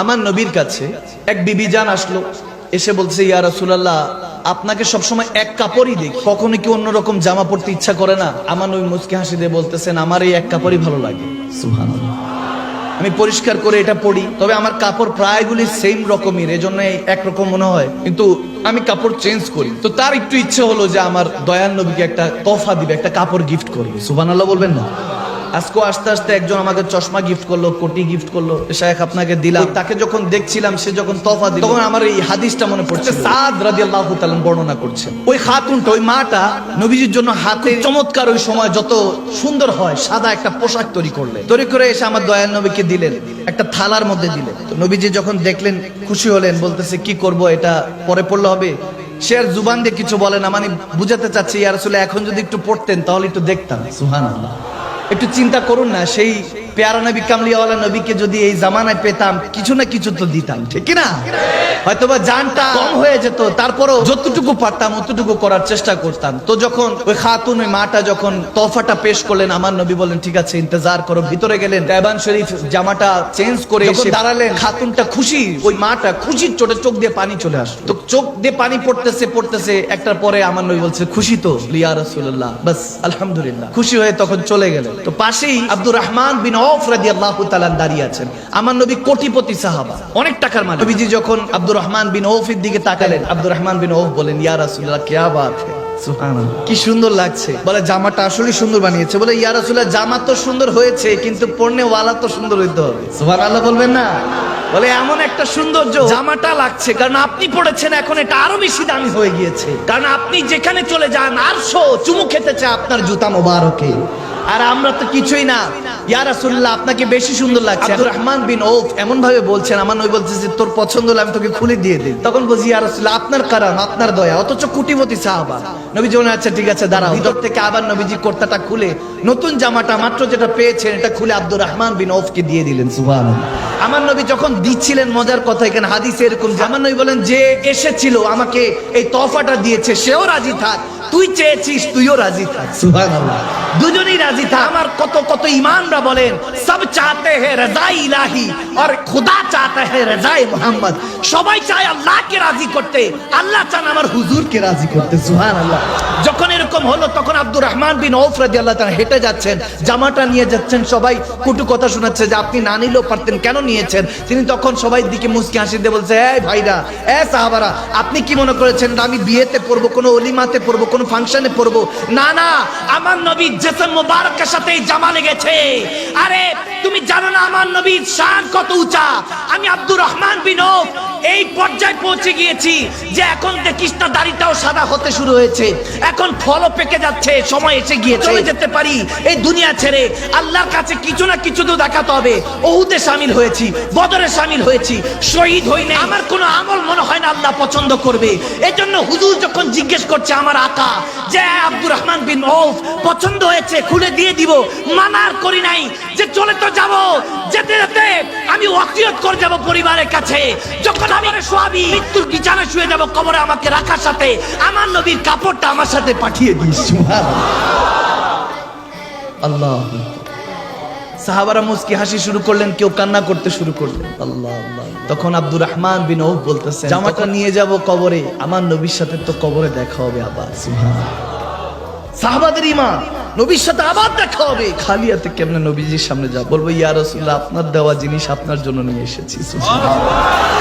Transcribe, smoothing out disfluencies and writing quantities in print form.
আমার নবীর কাছে এক বিবি জান আসলো, এসে বলছে, ইয়া রাসূলুল্লাহ, আপনাকে সবসময় এক কাপড়ই দেখি, কখনো কি অন্যরকম জামা পড়তে ইচ্ছা করে না? আমার নবী মুচকি হাসি দিয়ে বলতেছেন, আমার এই এক কাপড়ই ভালো লাগে। সুবহানাল্লাহ। আমি পরিষ্কার করে এটা পড়ি, তবে আমার কাপড় প্রায়গুলি সেম রকমের, এজন্য একরকম মনে হয়, কিন্তু আমি কাপড় চেঞ্জ করি। তো তার একটু ইচ্ছে হলো যে আমার দয়াল নবীকে একটা তোহফা দিবে, একটা কাপড় গিফট করি। সুবহানাল্লাহ বলবেন না? আজকে আস্তে আস্তে একজন আমাকে চশমা গিফট করলো, কোটি গিফট করলো, শায়েখ আপনাকে দিলাম। তাকে যখন দেখছিলাম, সে যখন তোহফা দিল, তখন আমার এই হাদিসটা মনে পড়ছে। সাদ রাদিয়াল্লাহু তাআলা বর্ণনা করছেন, ওই খাতুনটা, ওই মাটা নবীজির জন্য হাতে চমৎকার ওই সময় যত সুন্দর হয় সাদা একটা পোশাক তৈরি করে এসে আমার দয়াল নবীকে দিলেন, একটা থালার মধ্যে দিলেন। তো নবীজি যখন দেখলেন খুশি হলেন, বলতেছে কি করব, এটা পরে পড়লে হবে? সে আর জুবান দিয়ে কিছু বলে না, মানে বুঝাতে চাচ্ছি, ইয়া রাসূলুল্লাহ, এখন যদি একটু পড়তেন তাহলে একটু দেখতাম। সুবহানাল্লাহ। একটু চিন্তা করুন না, সেই প্যারা নবী কামলিওয়ালা নবীকে যদি এই জামানায় পেতাম, কিছু না কিছু তো দিতাম, ঠিক না? হয়তোবা জানটা কম হয়ে যেত, তারপরও যতটুকু পারতাম অতটুকু করার চেষ্টা করতাম। তো যখন ওই খাতুন, ওই মাটা যখন তোহফাটা পেশ করলেন, আমার নবী বলেন, ঠিক আছে, ইন্তজার করো। ভিতরে গেলেন, গায়বান শরীফ জামাটা চেঞ্জ করে এসে দাঁড়ালেন। খাতুনটা খুশি, ওই মাটা খুশির চোটে চোখ দিয়ে পানি চলে আসলো। তো চোখ দিয়ে পানি পড়তেছে একটার পরে আমার নবী বলছে, খুশি তো? ইয়া রাসূলুল্লাহ, বাস আলহামদুলিল্লাহ। খুশি হয়ে তখন চলে গেলেন। তো পাশেই আব্দুর রহমান বিন আউফ রাদিয়াল্লাহু তাআলা দাঁড়িয়ে আছেন। আমার নবী কোটিপতি সাহাবা, অনেক টাকার মালিক। নবীজি যখন আব্দুর রহমান বিন আউফের দিকে তাকালেন, আব্দুর রহমান বিন আউফ বলেন, ইয়া রাসূলুল্লাহ, কিয়া বাত है, সুবহানাল্লাহ, কি সুন্দর লাগছে। বলে, জামাটা আসলে সুন্দর বানিয়েছে। বলে, ইয়া রাসূলুল্লাহ, জামা তো সুন্দর হয়েছে, কিন্তু পরনে ওয়ালা তো সুন্দর হইতে হবে। সুবহানাল্লাহ বলবেন না? বলে, এমন একটা সৌন্দর্য জামাটা লাগছে, কারণ আপনি পড়েছেন, এখন এটা আরো বেশি দামি হয়ে গিয়েছে, কারণ আপনি যেখানে চলে যান আরশো চুমু খেতে চায় আপনার জুতা মোবারকে, আর আমরা তো কিছুই না। ইয়া রাসূলুল্লাহ, আপনাকে বেশি সুন্দর লাগছে। আব্দুর রহমান বিন আউফ এমন ভাবে বলছেন, আমার নবী বলতেছে, তোর পছন্দ হলে আমি তোকে খুলে দিয়ে দিই। তখন বলছি, ইয়া রাসূলুল্লাহ, আপনার কারণ, আপনার দয়া, অথচ কোটিপতি সাহাবা। নবীজি বলেন, আচ্ছা ঠিক আছে, দাঁড়াও। ভিতর থেকে আবার নবীজি কুর্তাটা খুলে, নতুন জামাটা মাত্র যেটা পেয়েছেন এটা খুলে আব্দুর রহমান বিন আউফকে দিয়ে দিলেন। সুবহানাল্লাহ। আমার নবী যখন দিচ্ছিলেন, মজার কথা এখানে হাদিসে এরকম, আমার নবী বলেন, যে এসেছিল আমাকে এই তোহফাটা দিয়েছে সেও রাজি থাক, তুই চেয়েছিস তুইও রাজি থাক। সুবহানাল্লাহ। দুজনেই রাজি থাক। আমার কত কত ইমানরা বলেন, সব চাহতে হ্যায় রাজাই ইলাহি আর খুদা চাহতা হ্যায় রাজাই মুহাম্মদ। সবাই চায় আল্লাহকে রাজি করতে, আল্লাহ চান আমার হুজুরকে রাজি করতে। সুবহানাল্লাহ। যখন এরকম হলো, তখন আব্দুর রহমান বিন আউফ রাদিয়াল্লাহু তাআলা হেঁটে যাচ্ছেন, জামাটা নিয়ে যাচ্ছেন, সবাই কটু কথা শোনাচ্ছে যে আপনি না নিলেও পারতেন, কেন নিয়েছেন? তিনি তখন সবাই দিকে মুচকি হাসি দিয়ে বলছে, এই ভাইরা, সাহাবারা, আপনি কি মনে করেছেন আমি বিয়েতে পরবো, কোনো অলিমাতে পরবো, কোনো ফাংশনে পরবো? না না, আমার নবী জিসম মুবারকের সাথে জামা লেগেছে। আরে তুমি জানো না আমার নবীর শান কত উঁচা? আমি আব্দুর রহমান বিন আউফ এই পর্যায়ে পৌঁছে গিয়েছি যে এখন দেখিস না, দাড়িটাও সাদা হতে শুরু হয়েছে, এখন ফলও পেকে যাচ্ছে, সময় এসে গিয়েছে, চলে যেতে পারি এই দুনিয়া ছেড়ে। আল্লাহর কাছে কিছু না কিছু তো দেখাতে হবে। উহুদে শামিল হয়েছি, বদরে শামিল হয়েছি, শহীদ হই না, আমার কোনো আমল মনে হয় না আল্লাহ পছন্দ করবে। এই জন্য হুজুর যখন জিজ্ঞেস করছে আমার আকা যে আব্দুর রহমান বিন আউফ পছন্দ হয়েছে, খুলে দিয়ে দিব, মানার করি নাই, যে চলে তো যাব, যেতে যেতে আমি ওয়াসিয়ত করে যাব পরিবারের কাছে, যখন আমি সোয়াবি মৃত্যুর বিছানায় শুয়ে যাব, কবরে আমাকে রাখার সাথে আমার নবীর কাপড়টা আমার সাথে পাঠিয়ে দিস। আল্লাহ। সাহাবারা মুচকি হাসি শুরু করলেন, কেউ কান্না করতে শুরু করলেন। আল্লাহ আল্লাহ। তখন আব্দুর রহমান বিন আউফ বলতেছেন, জামাটা নিয়ে যাব কবরে, আমার নবীর সাথে তো কবরে দেখা হবে আবার। সুবহানাল্লাহ। সাহাবাদের ঈমান, নবীর সাথে আবার দেখা হবে। খালি হাতে কেমনে নবীজির সামনে যাব? বলবো, ইয়া রাসূলুল্লাহ, আপনার দেওয়া জিনিস আপনার জন্য নিয়ে এসেছি। সুবহানাল্লাহ।